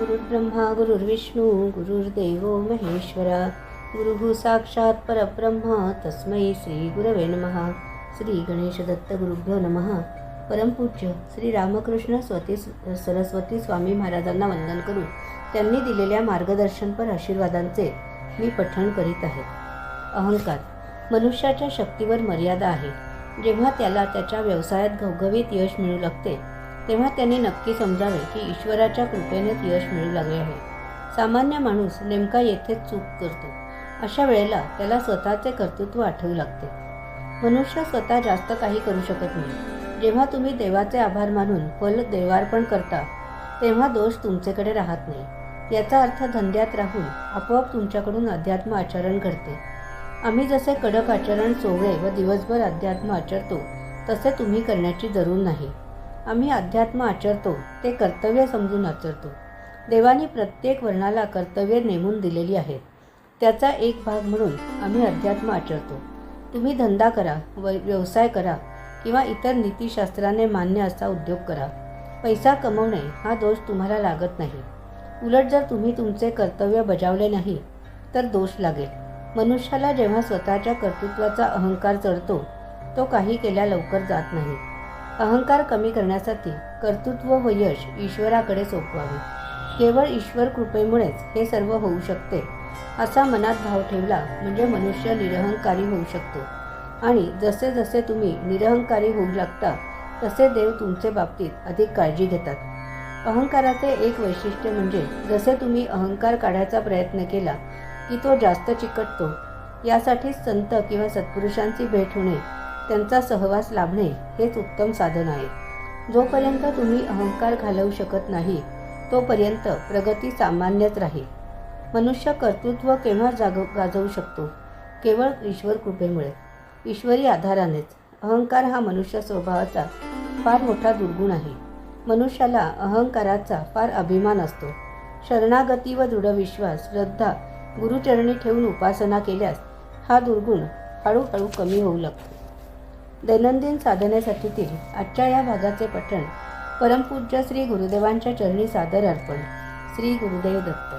गुरुर्ब्रह्मा गुरुर्विष्णू गुरुर्देव महेश्वरा गुरुः साक्षात् परब्रह्म तस्मै श्री गुरवे नमः। श्री गणेश दत्त गुरुभ्यो नमः। परमपूज्य श्री रामकृष्ण सरस्वती स्वामी महाराजांना वंदन करून त्यांनी दिलेल्या मार्गदर्शनपर आशीर्वादांचे मी पठण करीत आहे। अहंकार मनुष्याच्या शक्तीवर मर्यादा आहे। जेव्हा त्याला त्याच्या व्यवसायात घवघवीत यश मिळू लागते तेव्हा त्यांनी नक्की समजावे की ईश्वराच्या कृपेनेच यश मिळू लागले आहे। सामान्य माणूस नेमका येथेच चूक करतो। अशा वेळेला त्याला स्वतःचे कर्तृत्व आठवू लागते। मनुष्य स्वतः जास्त काही करू शकत नाही। जेव्हा तुम्ही देवाचे आभार मानून फल देवार्पण करता तेव्हा दोष तुमच्याकडे राहत नाही। याचा अर्थ धंद्यात राहून आपोआप तुमच्याकडून अध्यात्म आचरण घडते। आम्ही जसे कडक आचरण सोहळे व दिवसभर अध्यात्म आचरतो तसे तुम्ही करण्याची जरूर नाही। आम्ही अध्यात्म आचरतो ते कर्तव्य समजून आचरतो। देवाने प्रत्येक वर्णाला कर्तव्य नेमून दिलेली आहेत। त्याचा एक भाग म्हणून आम्ही अध्यात्म आचरतो। तुम्ही धंदा करा, व्यवसाय करा किंवा इतर नीतिशास्त्राने मान्य असा उद्योग करा, पैसा कमवणे हा दोष तुम्हाला लागत नाही। उलट जर तुम्ही तुमचे कर्तव्य बजावले नाही तर दोष लागेल। मनुष्याला जेव्हा स्वतःच्या कर्तृत्वाचा अहंकार चढतो तो काही केल्या लवकर जात नाही। अहंकार कमी करण्यासाठी कर्तृत्व व यश ईश्वराकडे सोपवावे। केवळ ईश्वर कृपेमुळेच हे सर्व होऊ शकते असा मनात भाव ठेवला म्हणजे मनुष्य निरहंकारी होऊ शकतो। आणि जसे जसे तुम्ही निरहंकारी होऊ लागता तसे देव तुमचे बाबतीत अधिक काळजी घेतात। अहंकाराचे एक वैशिष्ट्य म्हणजे जसे तुम्ही अहंकार काढायचा प्रयत्न केला की तो जास्त चिकटतो। यासाठीच संत किंवा सत्पुरुषांची भेट होणे, त्यांचा सहवास लाभणे हेच उत्तम साधन आहे। जोपर्यंत तुम्ही अहंकार घालवू शकत नाही तोपर्यंत प्रगती सामान्यच राहील। मनुष्य कर्तृत्व केव्हा गाजवू शकतो? केवळ ईश्वर कृपेमुळे, ईश्वरी आधारानेच। अहंकार हा मनुष्य स्वभावाचा फार मोठा दुर्गुण आहे। मनुष्याला अहंकाराचा फार अभिमान असतो। शरणागती व दृढ विश्वास, श्रद्धा, गुरुचरणी ठेवून उपासना केल्यास हा दुर्गुण हळूहळू कमी होऊ लागतो। दैनंदिन साधनेसाठीतील आजच्या या भागाचे पठण परमपूज्य श्री गुरुदेवांच्या चरणी सादर अर्पण। श्री गुरुदेव दत्त।